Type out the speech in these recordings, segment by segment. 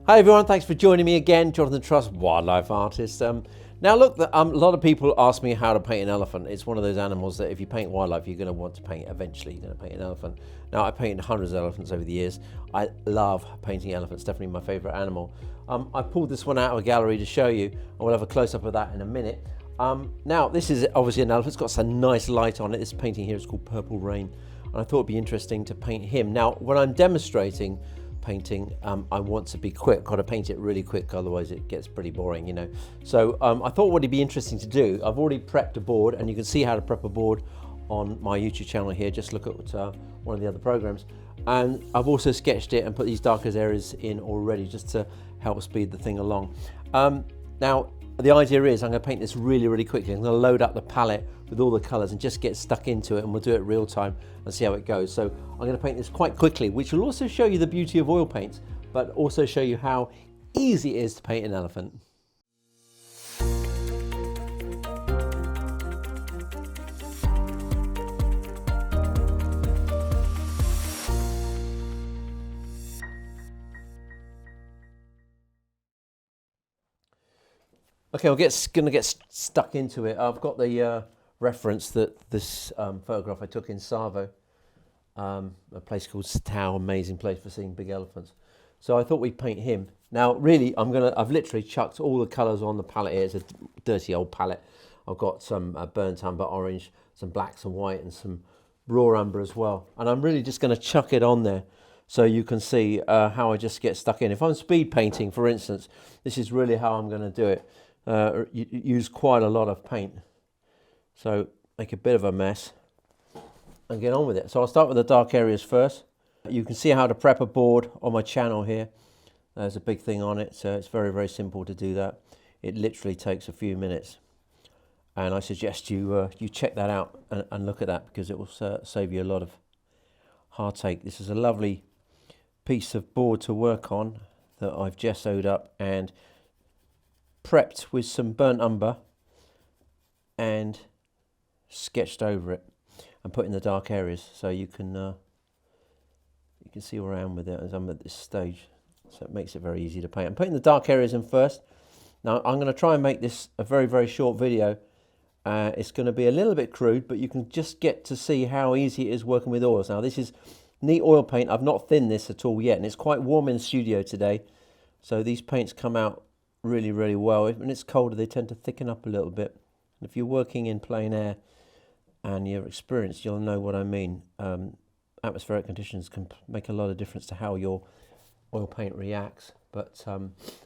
Hi everyone, thanks for joining me again. Jonathan Truss, wildlife artist. Now look, a lot of people ask me how to paint an elephant. It's one of those animals that if you paint wildlife, you're going to want to paint eventually. You're going to paint an elephant. Now, I've painted hundreds of elephants over the years. I love painting elephants, definitely my favorite animal. I pulled this one out of a gallery to show you, and we'll have a close-up of that in a minute. Now, this is obviously an elephant. It's got some nice light on it. This painting here is called Purple Rain, and I thought it'd be interesting to paint him. Now, when I'm demonstrating painting, I want to be quick. Got to paint it really quick, otherwise it gets pretty boring, you know. So I thought what would be interesting to do, I've already prepped a board, and you can see how to prep a board on my YouTube channel here. Just look at one of the other programs, and I've also sketched it and put these darkest areas in already just to help speed the thing along. Now the idea is I'm going to paint this really quickly. I'm going to load up the palette with all the colours and just get stuck into it, and we'll do it real time and see how it goes. So I'm going to paint this quite quickly, which will also show you the beauty of oil paints, but also show you how easy it is to paint an elephant. Okay, we're going to get stuck into it. I've got the reference that this photograph I took in Savo, a place called Tao, amazing place for seeing big elephants. So I thought we'd paint him. Now, really, I've literally chucked all the colours on the palette here. It's a dirty old palette. I've got some burnt umber orange, some black, some white, and some raw umber as well. And I'm really just going to chuck it on there so you can see how I just get stuck in. If I'm speed painting, for instance, this is really how I'm going to do it. Use quite a lot of paint, so make a bit of a mess and get on with it. So I'll start with the dark areas first. You can see how to prep a board on my channel here. There's a big thing on it, so it's very simple to do that. It literally takes a few minutes, and I suggest you check that out and look at that, because it will save you a lot of heartache. This is a lovely piece of board to work on that I've gessoed up and prepped with some burnt umber and sketched over it and put in the dark areas, so you can see where I am with it as I'm at this stage. So it makes it very easy to paint. I'm putting the dark areas in first. Now I'm going to try and make this a very short video. It's going to be a little bit crude, but you can just get to see how easy it is working with oils. Now this is neat oil paint. I've not thinned this at all yet, and it's quite warm in the studio today, so these paints come out really well. When it's colder, they tend to thicken up a little bit. And if you're working in plein air and you're experienced, you'll know what I mean. Atmospheric conditions can make a lot of difference to how your oil paint reacts, but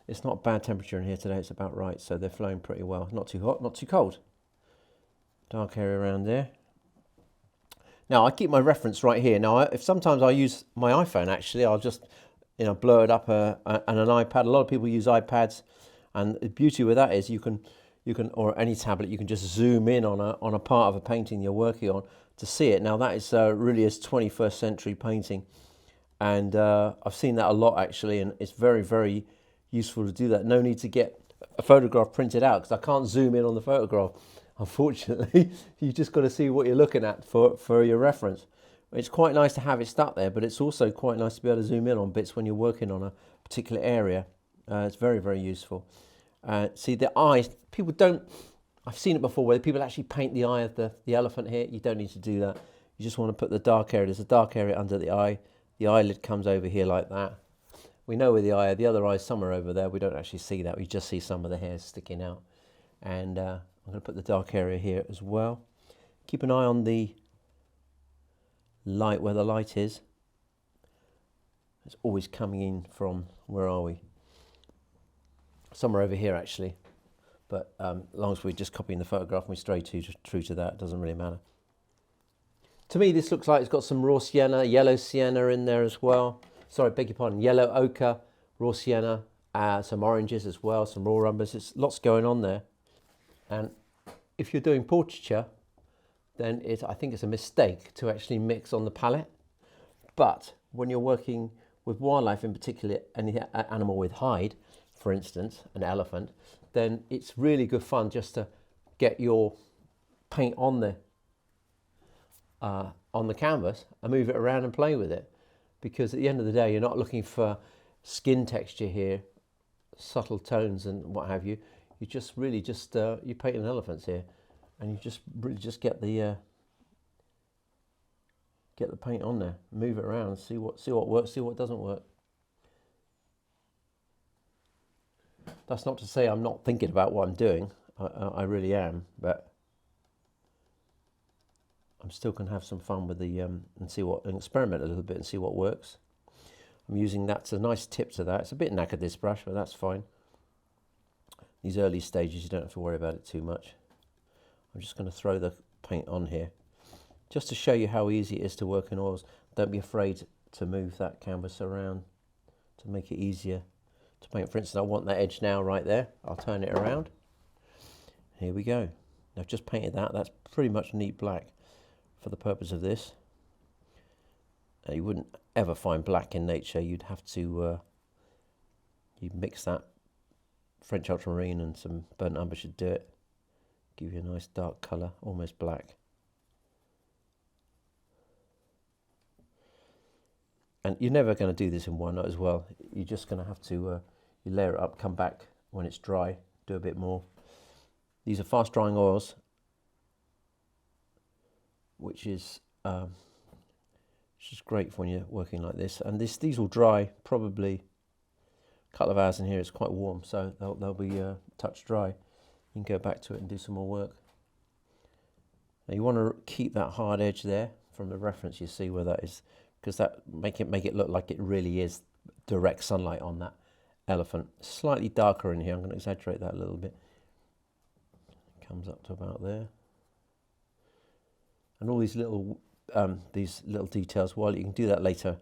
it's not bad temperature in here today. It's about right, so they're flowing pretty well. Not too hot, not too cold. Dark area around there. Now I keep my reference right here. Now if sometimes I use my iPhone, actually I'll just blur it up and an iPad. A lot of people use iPads, and the beauty with that is you can, or any tablet, you can just zoom in on a part of a painting you're working on to see it. Now that is really is 21st century painting, and I've seen that a lot actually, and it's very useful to do that. No need to get a photograph printed out, because I can't zoom in on the photograph, unfortunately. You just got to see what you're looking at for your reference. It's quite nice to have it stuck there, but it's also quite nice to be able to zoom in on bits when you're working on a particular area. It's very useful. See the eyes, people don't, I've seen it before where people actually paint the eye of the elephant here. You don't need to do that. You just want to put the dark area. There's a dark area under the eye. The eyelid comes over here like that. We know where the eye, the other eye is somewhere over there. We don't actually see that. We just see some of the hairs sticking out. And I'm going to put the dark area here as well. Keep an eye on the light, where the light is. It's always coming in from, where are we? Somewhere over here actually, but as long as we're just copying the photograph and we stray true to that, it doesn't really matter. To me this looks like it's got some raw sienna, yellow sienna in there as well. Sorry, beg your pardon, yellow ochre, raw sienna, some oranges as well, some raw umbers. There's lots going on there, and if you're doing portraiture, then I think it's a mistake to actually mix on the palette. But when you're working with wildlife, in particular any animal with hide, for instance an elephant, then it's really good fun just to get your paint on the canvas and move it around and play with it, because at the end of the day you're not looking for skin texture here, subtle tones and what have you. You just really just you painting elephants here, and you just really just get the paint on there, move it around, see what works, see what doesn't work. That's not to say I'm not thinking about what I'm doing. I really am, but I'm still going to have some fun with the and experiment a little bit and see what works. I'm using that's a nice tip to that. It's a bit knackered, this brush, but that's fine. These early stages, you don't have to worry about it too much. I'm just going to throw the paint on here, just to show you how easy it is to work in oils. Don't be afraid to move that canvas around to make it easier to paint. For instance, I want that edge now right there. I'll turn it around. Here we go. I've just painted that. That's pretty much neat black for the purpose of this. You wouldn't ever find black in nature. You'd have to you mix that French ultramarine and some burnt umber should do it. Give you a nice dark colour, almost black. And you're never going to do this in one night as well. You're just going to have to you layer it up, come back when it's dry, do a bit more. These are fast drying oils, which is great for when you're working like this. And these will dry probably a couple of hours in here. It's quite warm, so they'll be touch dry. You can go back to it and do some more work. Now you want to keep that hard edge there from the reference. You see where that is, because that make it look like it really is direct sunlight on that elephant. Slightly darker in here. I'm going to exaggerate that a little bit. Comes up to about there. And all these little details, while you can do that later,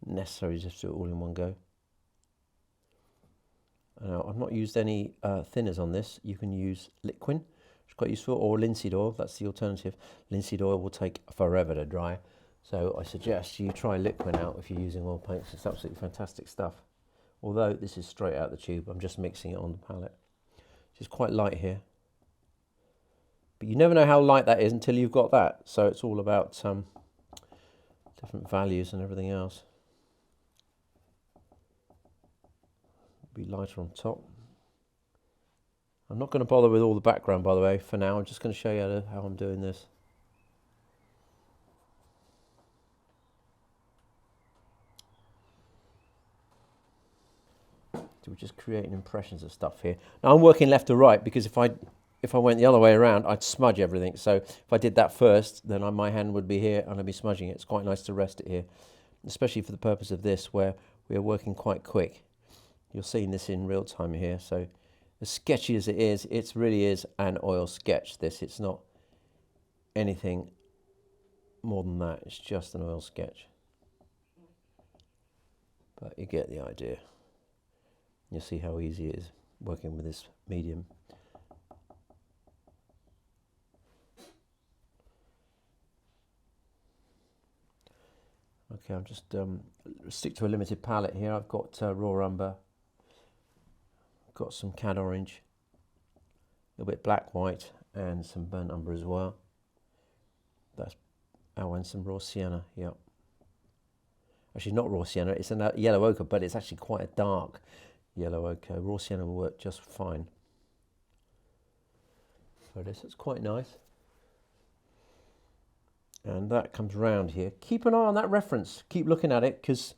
necessary just do it all in one go. Now, I've not used any thinners on this. You can use liquid, which is quite useful, or linseed oil. That's the alternative. Linseed oil will take forever to dry, so I suggest you try liquid out if you're using oil paints. It's absolutely fantastic stuff. Although this is straight out the tube, I'm just mixing it on the palette. It's quite light here. But you never know how light that is until you've got that. So it's all about different values and everything else. Be lighter on top. I'm not going to bother with all the background, by the way, for now. I'm just going to show you how I'm doing this. So we're just creating impressions of stuff here. Now I'm working left to right because if I went the other way around, I'd smudge everything. So if I did that first, then my hand would be here and I'd be smudging it. It's quite nice to rest it here, especially for the purpose of this, where we are working quite quick. You're seeing this in real time here. So as sketchy as it is, it really is an oil sketch, this. It's not anything more than that. It's just an oil sketch. But you get the idea. You'll see how easy it is working with this medium. Okay, I'm just stick to a limited palette here. I've got raw umber, got some cad orange, a little bit black white, and some burnt umber as well. That's and some raw sienna. Yep. Actually, not raw sienna. It's a yellow ochre, but it's actually quite a dark yellow ochre. Raw sienna will work just fine for this. It's quite nice. And that comes round here. Keep an eye on that reference. Keep looking at it, because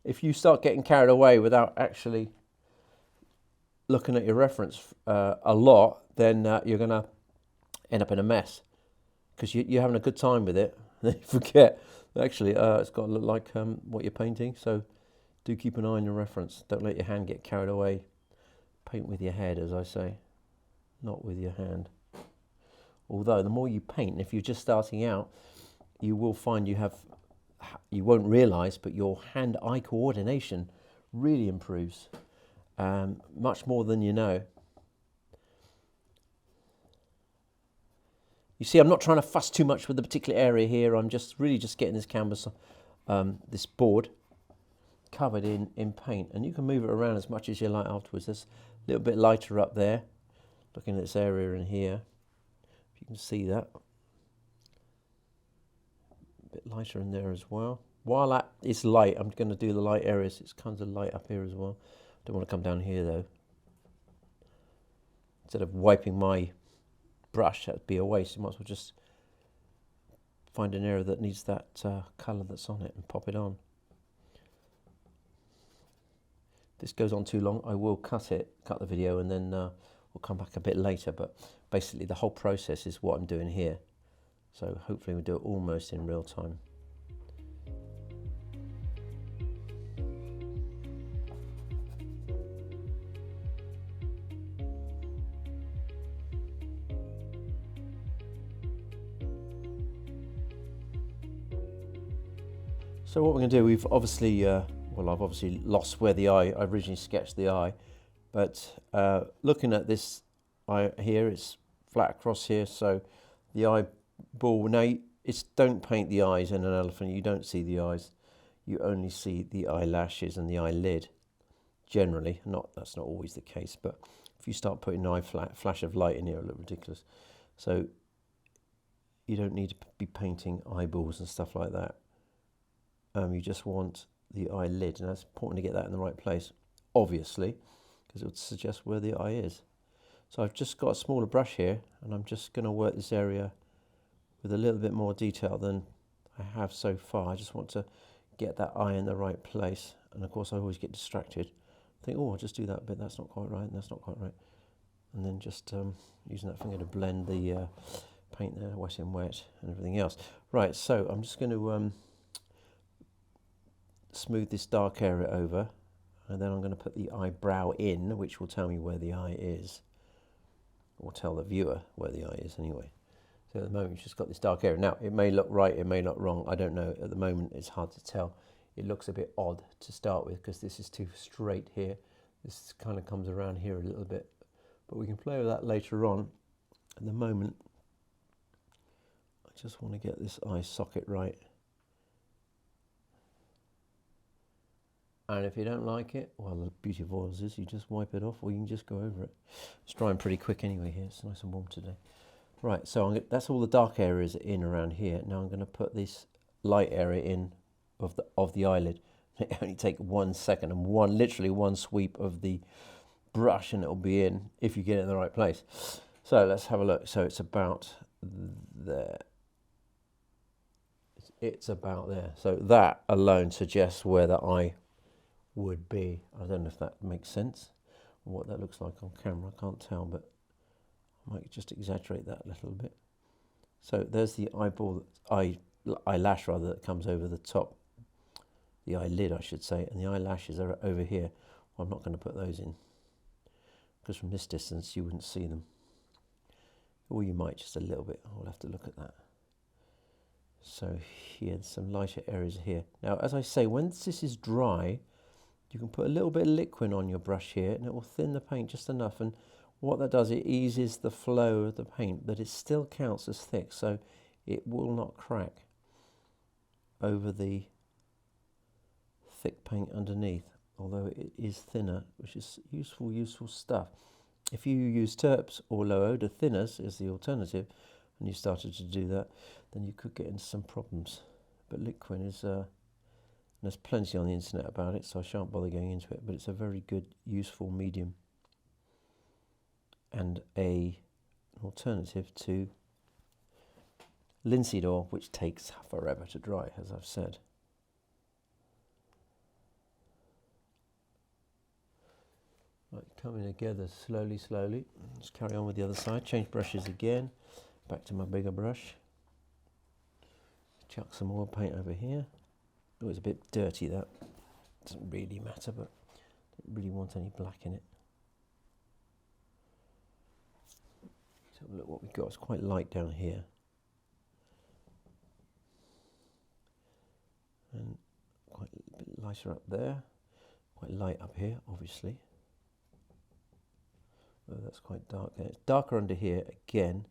if you start getting carried away without actually looking at your reference a lot, then you're going to end up in a mess, because you're having a good time with it. Then you forget, actually, it's got to look like what you're painting. So do keep an eye on your reference. Don't let your hand get carried away. Paint with your head, as I say, not with your hand. Although the more you paint, if you're just starting out, you will find you won't realise, but your hand-eye coordination really improves, much more than you know. You see, I'm not trying to fuss too much with the particular area here. I'm just really just getting this canvas, this board, covered in paint, and you can move it around as much as you like afterwards. There's a little bit lighter up there, looking at this area in here. You can see that. A bit lighter in there as well. while that is light, I'm going to do the light areas. It's kind of light up here as well. Don't want to come down here though. Instead of wiping my brush, that'd be a waste. You might as well just find an area that needs that colour that's on it and pop it on. If this goes on too long, I will cut the video, and then we'll come back a bit later. But basically the whole process is what I'm doing here. So hopefully we'll do it almost in real time. So what we're going to do, we've obviously, well, I've obviously lost where the eye, I originally sketched the eye, but looking at this eye here, it's flat across here, so the eyeball, now it's, don't paint the eyes in an elephant, you don't see the eyes, you only see the eyelashes and the eyelid, generally. That's not always the case, but if you start putting an flash of light in here, it'll look ridiculous. So you don't need to be painting eyeballs and stuff like that. You just want the eyelid, and that's important to get that in the right place, obviously, because it would suggest where the eye is. So I've just got a smaller brush here, and I'm just going to work this area with a little bit more detail than I have so far. I just want to get that eye in the right place, and of course I always get distracted. Think, oh, I'll just do that bit, that's not quite right, and that's not quite right. And then just using that finger to blend the paint there, wet and wet, and everything else. Right, so I'm just going to smooth this dark area over, and then I'm going to put the eyebrow in, which will tell me where the eye is, or tell the viewer where the eye is anyway. So at the moment you've just got this dark area. Now it may look right, it may look wrong, I don't know. At the moment it's hard to tell. It looks a bit odd to start with because this is too straight here. This kind of comes around here a little bit, but we can play with that later on. At the moment I just want to get this eye socket right. And if you don't like it, well, the beauty of oils is you just wipe it off, or you can just go over it. It's drying pretty quick anyway here. It's nice and warm today. Right, so that's all the dark areas in around here. Now I'm going to put this light area in of the eyelid. It only take 1 second and literally one sweep of the brush, and it'll be in if you get it in the right place. So let's have a look. So it's about there. It's about there. So that alone suggests where the eye would be. I don't know if that makes sense, or what that looks like on camera. I can't tell, but I might just exaggerate that a little bit. So there's the eyelash rather, that comes over the top, the eyelid I should say, and the eyelashes are over here. Well, I'm not going to put those in because from this distance you wouldn't see them, or you might just a little bit. I'll have to look at that. So here, some lighter areas here. Now, as I say, once this is dry, you can put a little bit of liquid on your brush here, and it will thin the paint just enough. And what that does, it eases the flow of the paint, but it still counts as thick, so it will not crack over the thick paint underneath, although it is thinner, which is useful stuff. If you use terps or low odor thinners as the alternative, and you started to do that, then you could get into some problems. But liquid is, there's plenty on the internet about it, so I shan't bother going into it, but it's a very good, useful medium, and an alternative to linseed oil, which takes forever to dry, as I've said. Right, coming together slowly. Let's carry on with the other side. Change brushes again. Back to my bigger brush. Chuck some oil paint over here. Oh, it's a bit dirty, that. Doesn't really matter, but don't really want any black in it. Let's have a look what we've got. It's quite light down here. And quite a bit lighter up there. Quite light up here, obviously. Oh, that's quite dark there. It's darker under here again.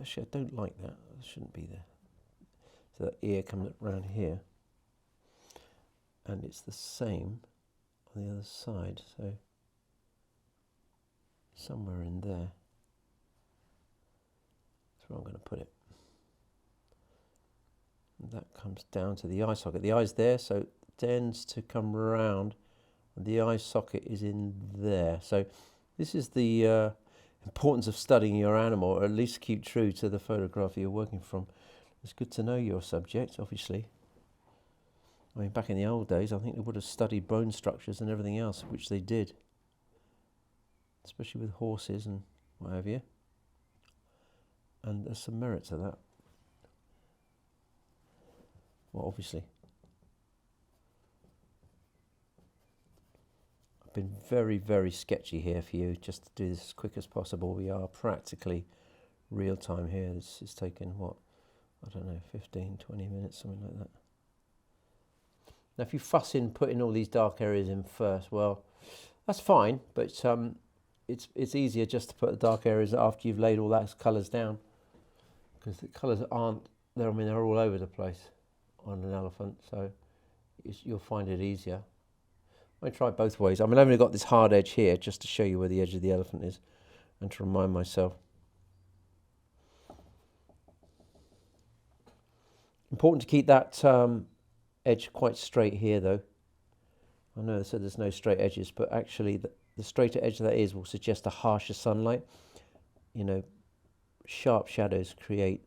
Actually, I don't like that. It shouldn't be there. So that ear comes around here, and it's the same on the other side. So somewhere in there, that's where I'm going to put it. And that comes down to the eye socket. The eye's there, so it tends to come round, and the eye socket is in there. So this is the importance of studying your animal, or at least keep true to the photograph you're working from. It's good to know your subject, obviously. I mean, back in the old days, I think they would have studied bone structures and everything else, which they did, especially with horses and what have you. And there's some merit to that. Well, obviously. I've been very, very sketchy here for you, just to do this as quick as possible. We are practically real time here. This is taking, what, I don't know, 15, 20 minutes, something like that. Now, if you fuss in putting all these dark areas in first, well, that's fine, but it's easier just to put the dark areas after you've laid all those colours down, because the colours aren't there. I mean, they're all over the place on an elephant, so you'll find it easier. I try both ways. I mean, I've only got this hard edge here just to show you where the edge of the elephant is and to remind myself. Important to keep that edge quite straight here, though. I know they said there's no straight edges, but actually the straighter edge that is will suggest a harsher sunlight. You know, sharp shadows create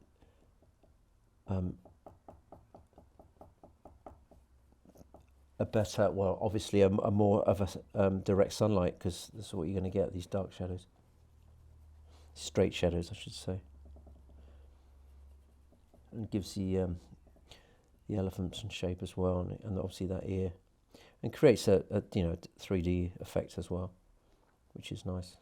a better, well, obviously a more of a direct sunlight, because that's what you're going to get, these dark shadows. Straight shadows, I should say. And gives the elephant some shape as well, and obviously that ear, and creates a 3D effect as well, which is nice.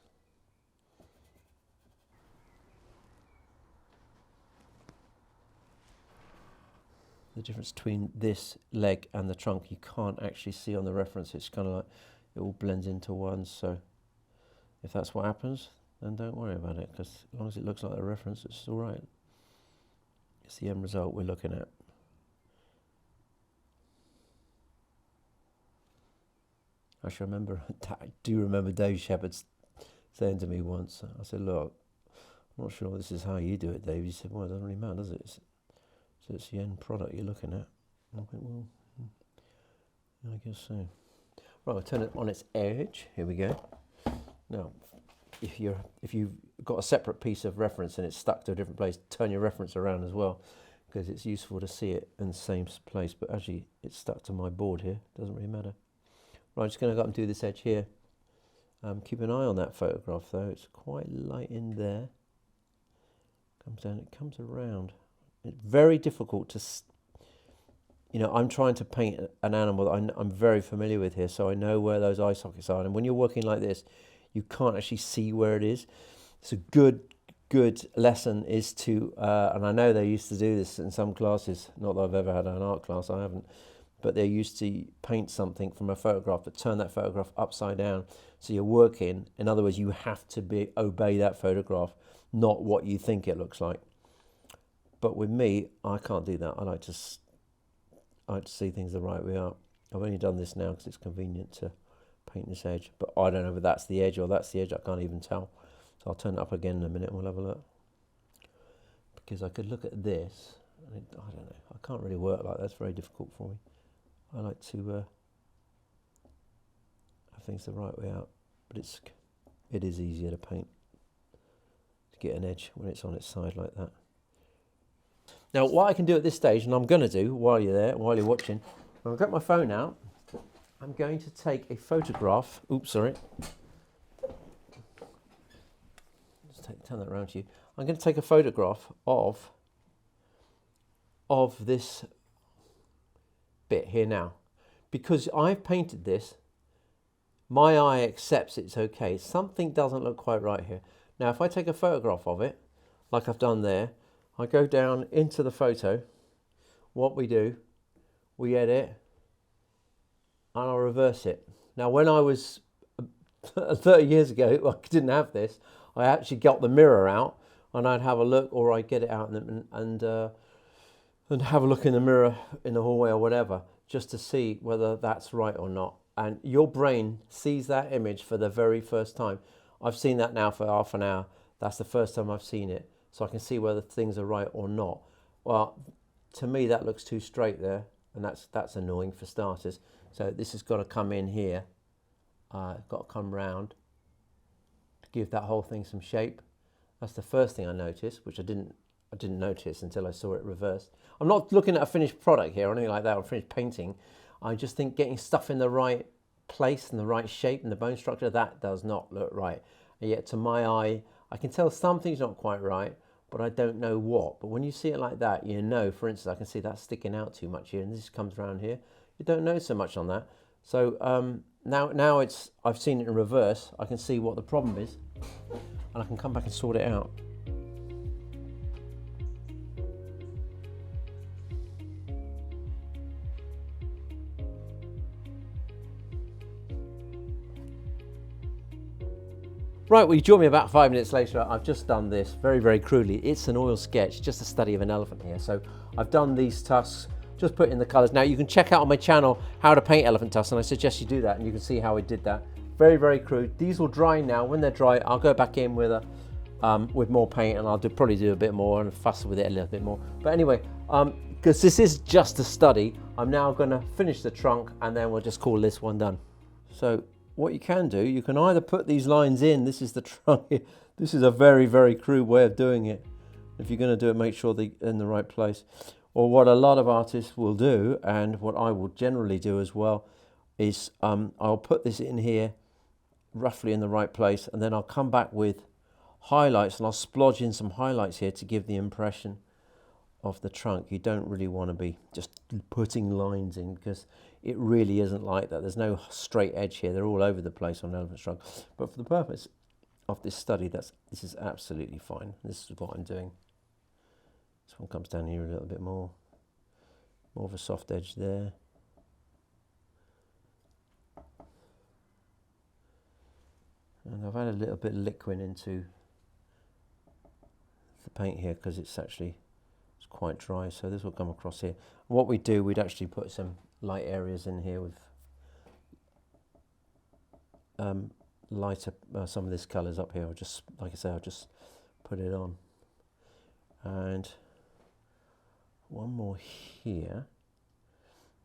The difference between this leg and the trunk you can't actually see on the reference. It's kind of like it all blends into one, so if that's what happens, then don't worry about it, because as long as it looks like the reference, it's all right. It's the end result we're looking at. Actually, I do remember Dave Shepherd saying to me once, I said, look, I'm not sure this is how you do it, Dave. He said, well, it doesn't really matter, does it? So it's the end product you're looking at. I went, well, I guess so. Right, I'll turn it on its edge. Here we go. Now, if you've got a separate piece of reference and it's stuck to a different place, turn your reference around as well, because it's useful to see it in the same place. But actually, it's stuck to my board here. Doesn't really matter. Right, I'm just going to go up and do this edge here. Keep an eye on that photograph, though. It's quite light in there. Comes down, it comes around. It's very difficult to, I'm trying to paint an animal that I'm very familiar with here, so I know where those eye sockets are. And when you're working like this, you can't actually see where it is. So good lesson is to, and I know they used to do this in some classes, not that I've ever had an art class, I haven't, but they used to paint something from a photograph, but turn that photograph upside down. So you're working, in other words, you have to obey that photograph, not what you think it looks like. But with me, I can't do that. I like to see things the right way up. I've only done this now because it's convenient to paint this edge, but I don't know whether that's the edge or that's the edge. I can't even tell. So I'll turn it up again in a minute and we'll have a look. Because I could look at this, and I don't know. I can't really work like that. It's very difficult for me. I like to have things the right way out, but it is easier to paint, to get an edge when it's on its side like that. Now, what I can do at this stage, and I'm going to do while you're there, while you're watching, I've got my phone out. I'm going to take a photograph. Oops, sorry. Turn that around to you. I'm going to take a photograph of this bit here now. Because I've painted this, my eye accepts it's okay. Something doesn't look quite right here. Now, if I take a photograph of it, like I've done there, I go down into the photo. What we do, we edit, and I'll reverse it. Now, when I was 30 years ago, I didn't have this. I actually got the mirror out, and I'd have a look, or I'd get it out and have a look in the mirror in the hallway or whatever, just to see whether that's right or not. And your brain sees that image for the very first time. I've seen that now for half an hour. That's the first time I've seen it. So I can see whether things are right or not. Well, to me that looks too straight there, and that's annoying for starters. So this has got to come in here, got to come round to give that whole thing some shape. That's the first thing I noticed, which I didn't notice until I saw it reversed. I'm not looking at a finished product here or anything like that, or finished painting. I just think getting stuff in the right place and the right shape and the bone structure, that does not look right. And yet to my eye, I can tell something's not quite right, but I don't know what. But when you see it like that, you know, for instance, I can see that sticking out too much here, and this comes around here. You don't know so much on that. So now I've seen it in reverse. I can see what the problem is, and I can come back and sort it out. Right, well, you join me about 5 minutes later. I've just done this very, very crudely. It's an oil sketch, just a study of an elephant here. So I've done these tusks, just put in the colours. Now you can check out on my channel how to paint elephant tusks, and I suggest you do that, and you can see how I did that. Very, very crude. These will dry now. When they're dry, I'll go back in with more paint, and I'll probably do a bit more and fuss with it a little bit more. But anyway, because this is just a study, I'm now going to finish the trunk, and then we'll just call this one done. So what you can do, you can either put these lines in. This is the trunk. This is a very, very crude way of doing it. If you're going to do it, make sure they're in the right place. Or what a lot of artists will do, and what I will generally do as well, is I'll put this in here roughly in the right place, and then I'll come back with highlights, and I'll splodge in some highlights here to give the impression of the trunk. You don't really want to be just putting lines in, because it really isn't like that. There's no straight edge here. They're all over the place on an elephant trunk. But for the purpose of this study, this is absolutely fine. This is what I'm doing. This one comes down here a little bit more of a soft edge there. And I've added a little bit of liquid into the paint here, because it's quite dry, so this will come across here. What we do, we'd actually put some light areas in here with lighter, some of this colours up here. I'll just, like I say, I'll just put it on. And one more here.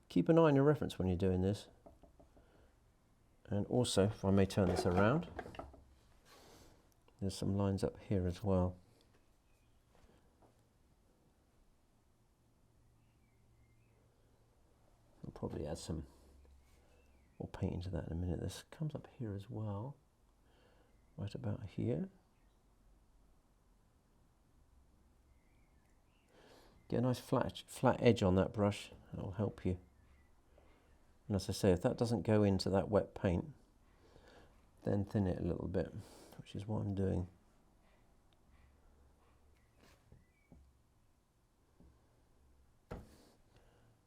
Keep an eye on your reference when you're doing this. And also, if I may turn this around, there's some lines up here as well. I'll probably add some more paint into that in a minute. This comes up here as well, right about here. Get a nice flat edge on that brush. That'll help you. And as I say, if that doesn't go into that wet paint, then thin it a little bit, which is what I'm doing.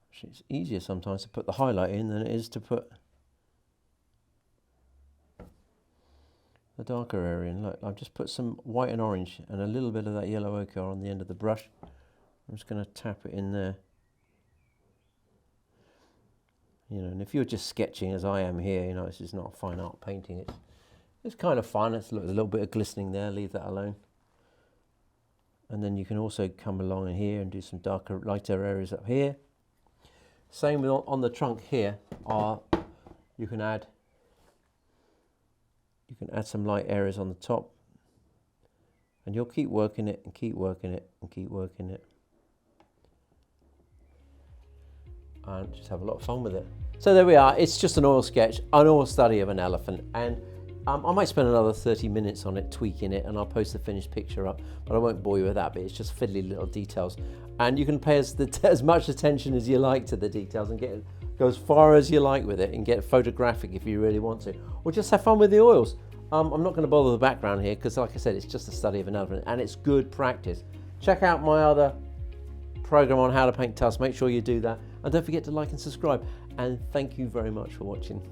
Actually, it's easier sometimes to put the highlight in than it is to put the darker area in. Look, I've just put some white and orange and a little bit of that yellow ochre on the end of the brush. I'm just going to tap it in there. You know, and if you're just sketching as I am here, you know, this is not fine art painting. It's kind of fun. It's a little bit of glistening there. Leave that alone. And then you can also come along in here and do some darker, lighter areas up here. Same with on the trunk here. You can add some light areas on the top, and you'll keep working it and keep working it and keep working it. And just have a lot of fun with it. So there we are. It's just an oil sketch, an oil study of an elephant, and I might spend another 30 minutes on it, tweaking it, and I'll post the finished picture up, but I won't bore you with that bit. It's just fiddly little details, and you can pay as much attention as you like to the details and go as far as you like with it and get photographic if you really want to, or just have fun with the oils. I'm not going to bother the background here, because like I said, it's just a study of an elephant, and it's good practice. Check out my other program on how to paint tusks. Make sure you do that, and don't forget to like and subscribe, and thank you very much for watching.